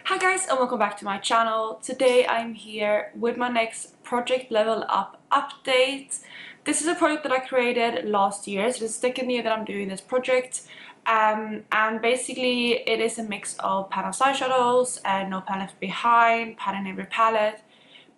Hi guys, and welcome back to my channel. Today I'm here with my next project level up update. This is a project that I created last year, so this is the second year that I'm doing this project. And basically it is a mix of Pan Those Eyeshadows and No Pan Left Behind, Pan in Every Palette,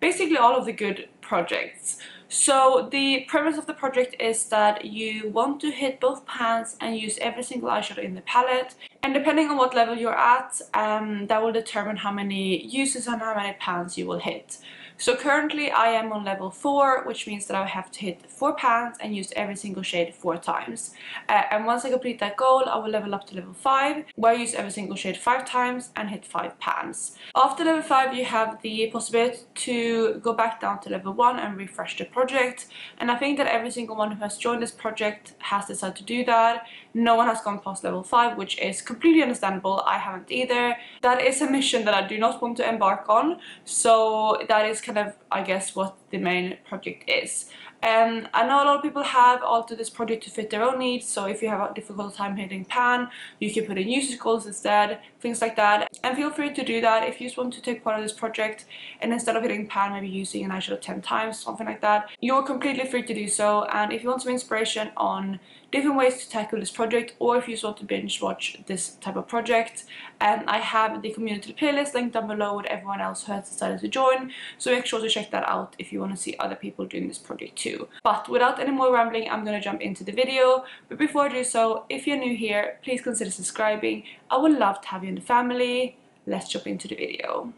basically all of the good projects. So the premise of the project is that you want to hit both pans and use every single eyeshadow in the palette, and depending on what level you're at, that will determine how many uses and how many pans you will hit. So currently I am on level 4, which means that I have to hit 4 pans and use every single shade 4 times. And once I complete that goal, I will level up to level 5, where I use every single shade 5 times and hit 5 pans. After level 5 you have the possibility to go back down to level 1 and refresh the project. And I think that every single one who has joined this project has decided to do that. No one has gone past level 5, which is completely understandable. I haven't either. That is a mission that I do not want to embark on, so that is kind of, I guess, what the main project is. I know a lot of people have altered this project to fit their own needs, so if you have a difficult time hitting pan, you can put in usage goals instead, things like that. And feel free to do that if you just want to take part of this project and instead of hitting pan, maybe using an eyeshadow 10 times, something like that. You're completely free to do so, and if you want some inspiration on different ways to tackle this project, or if you just want to binge watch this type of project, I have the community playlist linked down below with everyone else who has decided to join, so make sure to check that out if you want to see other people doing this project too. But without any more rambling, I'm going to jump into the video. But before I do so, if you're new here, please consider subscribing. I would love to have you in the family. Let's jump into the video.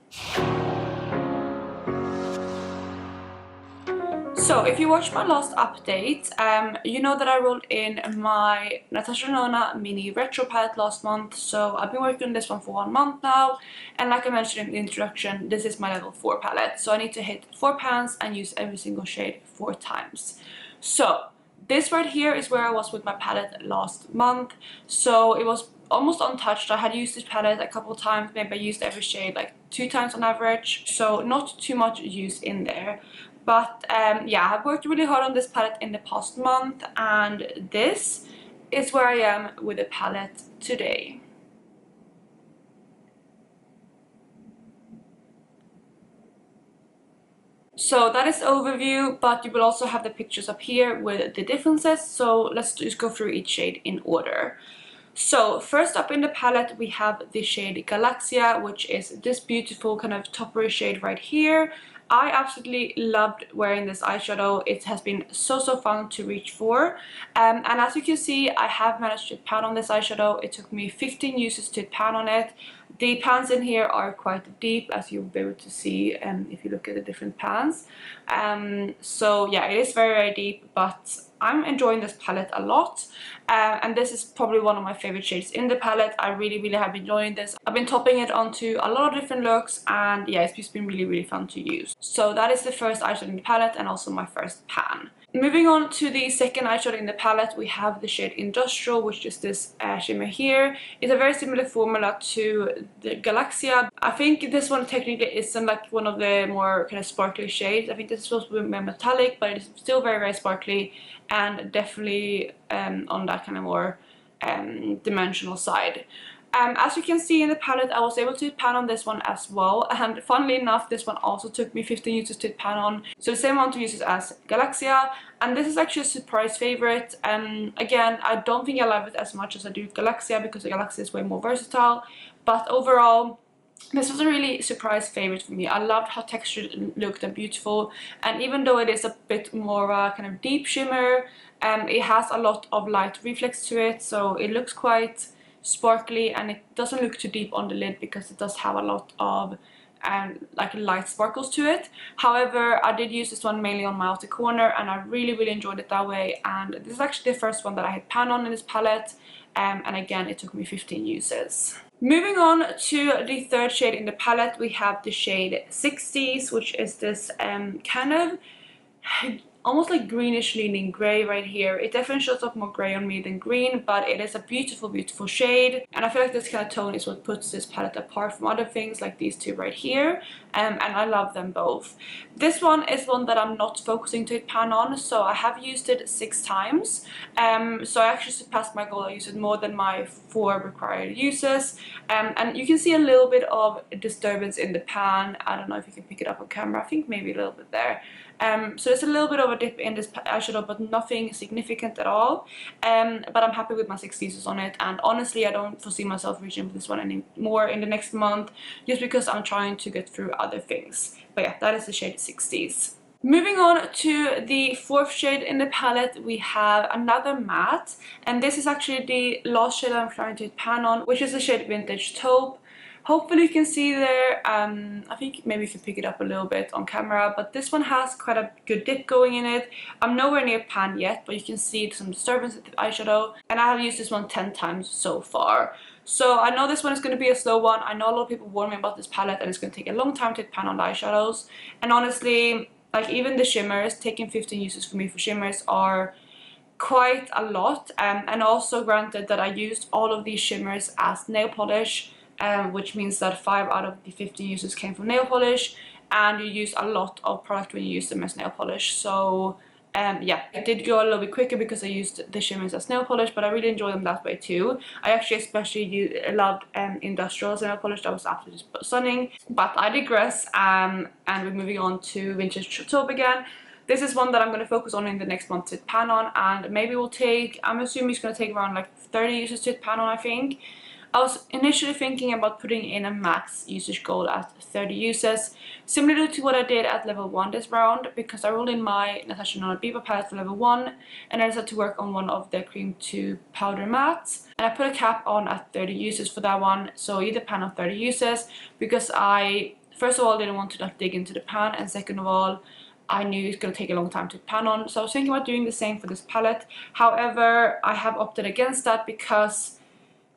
So if you watched my last update, you know that I rolled in my Natasha Denona mini retro palette last month. So I've been working on this one for 1 month now, and like I mentioned in the introduction, this is my level 4 palette. So I need to hit 4 pans and use every single shade 4 times. So this right here is where I was with my palette last month. So it was almost untouched. I had used this palette a couple times, maybe I used every shade like 2 times on average, so not too much use in there. But yeah, I've worked really hard on this palette in the past month, and this is where I am with the palette today. So that is overview, but you will also have the pictures up here with the differences. So let's just go through each shade in order. So first up in the palette we have the shade Galaxia, which is this beautiful kind of toppery shade right here. I absolutely loved wearing this eyeshadow. It has been so fun to reach for, and as you can see, I have managed to pan on this eyeshadow. It took me 15 uses to pan on it. The pans in here are quite deep, as you'll be able to see if you look at the different pans. So yeah, it is very deep, but I'm enjoying this palette a lot, and this is probably one of my favorite shades in the palette. I really have been enjoying this. I've been topping it onto a lot of different looks, and yeah, it's just been really fun to use. So that is the first eyeshadow in the palette and also my first pan. Moving on to the second eyeshadow in the palette, we have the shade Industrial, which is this shimmer here. It's a very similar formula to the Galaxia. I think this one technically isn't like one of the more kind of sparkly shades. I think this is supposed to be more metallic, but it's still very sparkly, and definitely on that kind of more dimensional side. As you can see in the palette, I was able to pan on this one as well, and funnily enough, this one also took me 15 uses to pan on, so the same amount of uses as Galaxia, and this is actually a surprise favorite. Again, I don't think I love it as much as I do Galaxia, because the Galaxia is way more versatile, but overall this was a really surprise favorite for me. I loved how textured it looked and beautiful, and even though it is a bit more kind of deep shimmer, it has a lot of light reflex to it, so it looks quite sparkly, and it doesn't look too deep on the lid because it does have a lot of like light sparkles to it. However, I did use this one mainly on my outer corner, and I really enjoyed it that way, and this is actually the first one that I had pan on in this palette, and again it took me 15 uses. Moving on to the third shade in the palette, we have the shade 60s, which is this kind of, almost like greenish leaning grey right here. It definitely shows up more grey on me than green, but it is a beautiful, beautiful shade. And I feel like this kind of tone is what puts this palette apart from other things like these two right here. And I love them both. This one is one that I'm not focusing to hit pan on, so I have used it 6 times. So I actually surpassed my goal. I used it more than my 4 required uses. And you can see a little bit of disturbance in the pan. I don't know if you can pick it up on camera. I think maybe a little bit there. So there's a little bit of a dip in this eyeshadow, but nothing significant at all. But I'm happy with my 6 uses on it, and honestly I don't foresee myself reaching for this one anymore in the next month, just because I'm trying to get through other things. But yeah, that is the shade 60s. Moving on to the 4th shade in the palette, we have another matte, and this is actually the last shade I'm trying to pan on, which is the shade Vintage Taupe. Hopefully you can see there, I think maybe you can pick it up a little bit on camera, but this one has quite a good dip going in it. I'm nowhere near pan yet, but you can see some disturbance with the eyeshadow, and I have used this one 10 times so far. So I know this one is going to be a slow one. I know a lot of people warn me about this palette and it's going to take a long time to pan on the eyeshadows, and honestly, like even the shimmers, taking 15 uses for me for shimmers are quite a lot. And also granted that I used all of these shimmers as nail polish, which means that 5 out of the 50 uses came from nail polish, and you use a lot of product when you use them as nail polish. So yeah, it did go a little bit quicker because I used the shimmers as nail polish, but I really enjoy them that way too. I actually especially loved Industrial as nail polish. That was absolutely stunning. But I digress, and we're moving on to Vintage Taupe again. This is one that I'm going to focus on in the next month to pan on, and maybe we'll take, I'm assuming it's going to take around like 30 uses to pan on, I think. I was initially thinking about putting in a max usage goal at 30 uses, similar to what I did at level 1 this round, because I rolled in my Natasha Nona Biba palette for level 1, and I decided to work on one of the cream to powder mattes, and I put a cap on at 30 uses for that one, so either pan on 30 uses, because I, first of all, didn't want to like dig into the pan, and second of all, I knew it's going to take a long time to pan on, so I was thinking about doing the same for this palette. However, I have opted against that because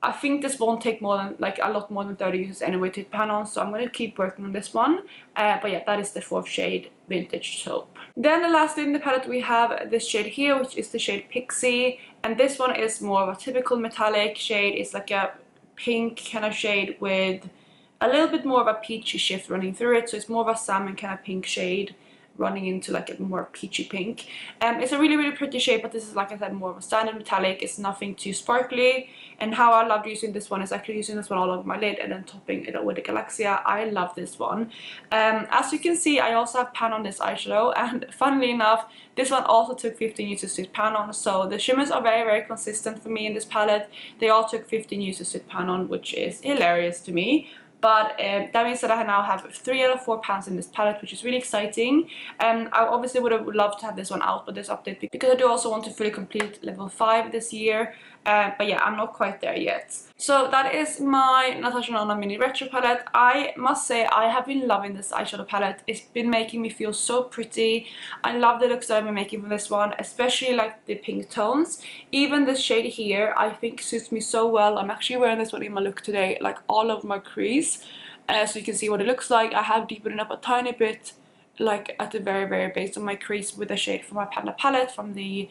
I think this won't take more than, like, a lot more than 30 uses anyway to pan on, so I'm going to keep working on this one. But yeah, that is the 4th shade, Vintage Taupe. Then lastly in the palette we have this shade here, which is the shade Pixie, and this one is more of a typical metallic shade. It's like a pink kind of shade with a little bit more of a peachy shift running through it, so it's more of a salmon kind of pink shade running into like a more peachy pink. It's a really, really pretty shade, but this is, like I said, more of a standard metallic. It's nothing too sparkly, and how I loved using this one is actually using this one all over my lid and then topping it up with the Galaxia. I love this one. As you can see, I also have pan on this eyeshadow, and funnily enough, this one also took 15 uses to pan on, so the shimmers are very, very consistent for me in this palette. They all took 15 uses to pan on, which is hilarious to me. But that means that I now have 3 out of 4 pans in this palette, which is really exciting. I obviously would have loved to have this one out with this update, because I do also want to fully complete level 5 this year. But yeah, I'm not quite there yet. So that is my Natasha Nona Mini Retro palette. I must say I have been loving this eyeshadow palette. It's been making me feel so pretty. I love the looks that I've been making from this one, especially like the pink tones. Even this shade here I think suits me so well. I'm actually wearing this one in my look today, like all over my crease. So you can see what it looks like. I have deepened it up a tiny bit, like at the very, very base of my crease, with a shade from my Panda palette, from the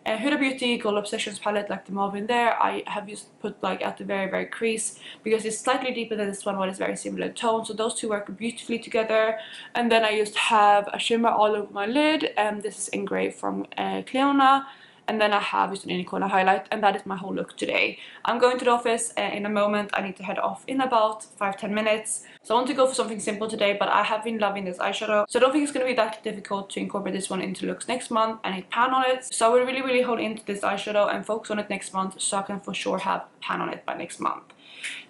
Huda Beauty Gold Obsessions palette, like the mauve in there. I have just put like at the very, very crease, because it's slightly deeper than this one, but it's very similar in tone, so those two work beautifully together. And then I just have a shimmer all over my lid, and this is engraved from Cleona. And then I have just an inner corner highlight, and that is my whole look today. I'm going to the office in a moment. I need to head off in about 5-10 minutes. So I want to go for something simple today, but I have been loving this eyeshadow. So I don't think it's going to be that difficult to incorporate this one into looks next month and hit pan on it. So I will really, really hold into this eyeshadow and focus on it next month, so I can for sure have pan on it by next month.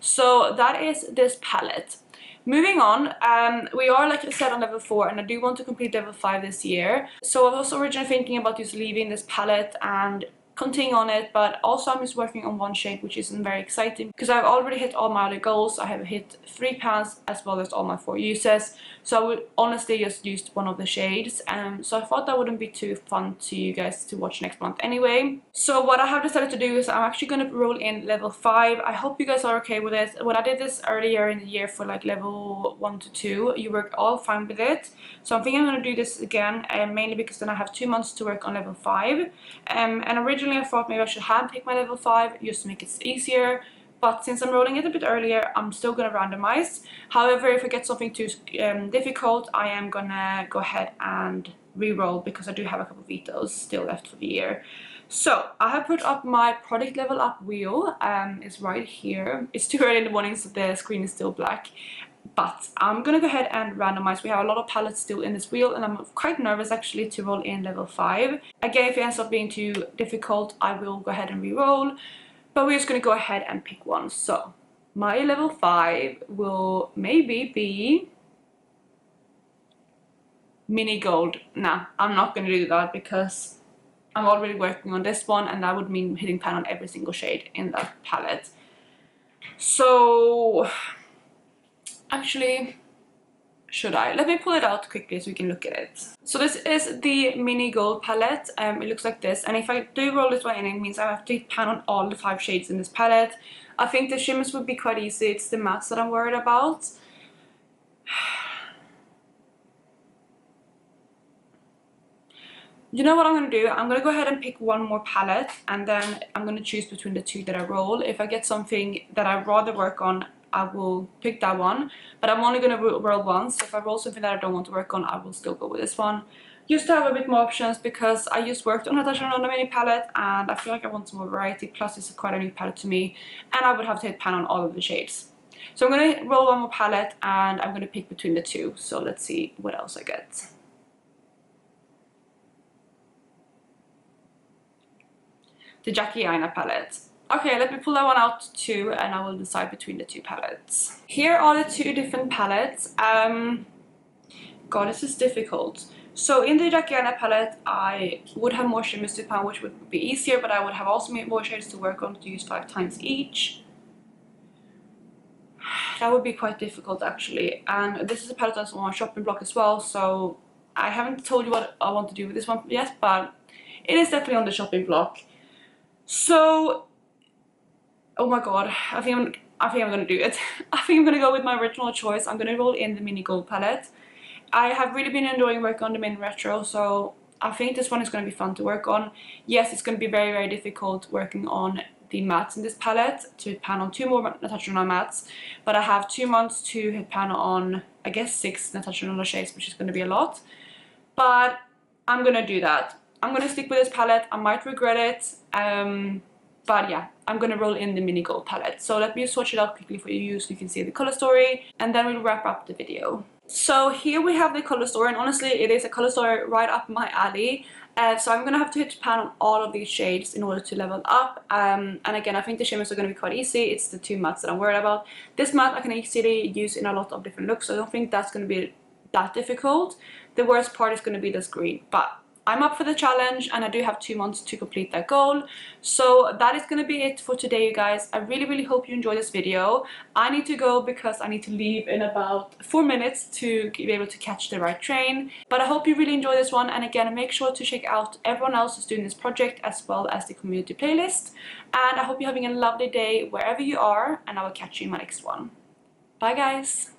So that is this palette. Moving on, we are, like I said, on level 4, and I do want to complete level 5 this year. So I was originally thinking about just leaving this palette and continue on it, but also I'm just working on one shade, which isn't very exciting because I've already hit all my other goals. I have hit 3 pans as well as all my 4 uses, so I would honestly just use one of the shades, so I thought that wouldn't be too fun to you guys to watch next month anyway. So what I have decided to do is I'm actually going to roll in level 5. I hope you guys are okay with it. When I did this earlier in the year for like level 1 to 2, you worked all fine with it, so I'm thinking I'm going to do this again, mainly because then I have 2 months to work on level 5, and originally I thought maybe I should hand pick my level 5 just to make it easier, but since I'm rolling it a bit earlier, I'm still going to randomize. However, if I get something too difficult, I am going to go ahead and re-roll because I do have a couple of vetoes still left for the year. So I have put up my product level up wheel. It's right here. It's too early in the morning, so the screen is still black. But I'm gonna go ahead and randomize. We have a lot of palettes still in this wheel, and I'm quite nervous actually to roll in level 5. Again, if it ends up being too difficult, I will go ahead and re-roll. But we're just gonna go ahead and pick one. So my level 5 will maybe be mini gold. Nah, I'm not gonna do that because I'm already working on this one, and that would mean hitting pan on every single shade in that palette. So actually, should I? Let me pull it out quickly so we can look at it. So this is the mini gold palette. It looks like this, and if I do roll this one in, it means I have to hit pan on all the 5 shades in this palette. I think the shimmers would be quite easy. It's the mattes that I'm worried about. You know what I'm going to do? I'm going to go ahead and pick one more palette, and then I'm going to choose between the 2 that I roll. If I get something that I'd rather work on, I will pick that one, but I'm only going to roll once. So if I roll something that I don't want to work on, I will still go with this one. Just to have a bit more options, because I just worked on Natasha on the mini palette and I feel like I want some more variety, plus it's quite a new palette to me, and I would have to hit pan on all of the shades. So I'm going to roll one more palette and I'm going to pick between the 2. So let's see what else I get. The Jackie Aina palette. Okay, let me pull that one out too, and I will decide between the 2 palettes. Here are the 2 different palettes. God, this is difficult. So in the Jackie Aina palette, I would have more shimmers to pan, which would be easier, but I would have also more shades to work on to use 5 times each. That would be quite difficult actually. And this is a palette that's on my shopping block as well, so I haven't told you what I want to do with this one yet, but it is definitely on the shopping block. So, oh my god, I think I'm gonna do it. I think I'm gonna go with my original choice. I'm gonna roll in the mini gold palette. I have really been enjoying working on the mini retro, so I think this one is gonna be fun to work on. Yes, it's gonna be very, very difficult working on the mattes in this palette to hit pan on 2 more Natasha Denona mattes, but I have 2 months to hit pan on, I guess, 6 Natasha Denona shades, which is gonna be a lot. But I'm gonna do that. I'm gonna stick with this palette. I might regret it, but yeah, I'm gonna roll in the mini gold palette. So let me swatch it out quickly for you so you can see the color story, and then we'll wrap up the video. So here we have the color story, and honestly it is a color story right up my alley. So I'm gonna have to hit pan on all of these shades in order to level up, and again, I think the shimmers are gonna be quite easy. It's the 2 mattes that I'm worried about. This matte I can easily use in a lot of different looks, so I don't think that's gonna be that difficult. The worst part is gonna be this green, but I'm up for the challenge, and I do have 2 months to complete that goal. So that is going to be it for today, you guys. I really, really hope you enjoyed this video. I need to go because I need to leave in about 4 minutes to be able to catch the right train. But I hope you really enjoy this one, and again, make sure to check out everyone else who's doing this project as well as the community playlist. And I hope you're having a lovely day wherever you are, and I will catch you in my next one. Bye, guys!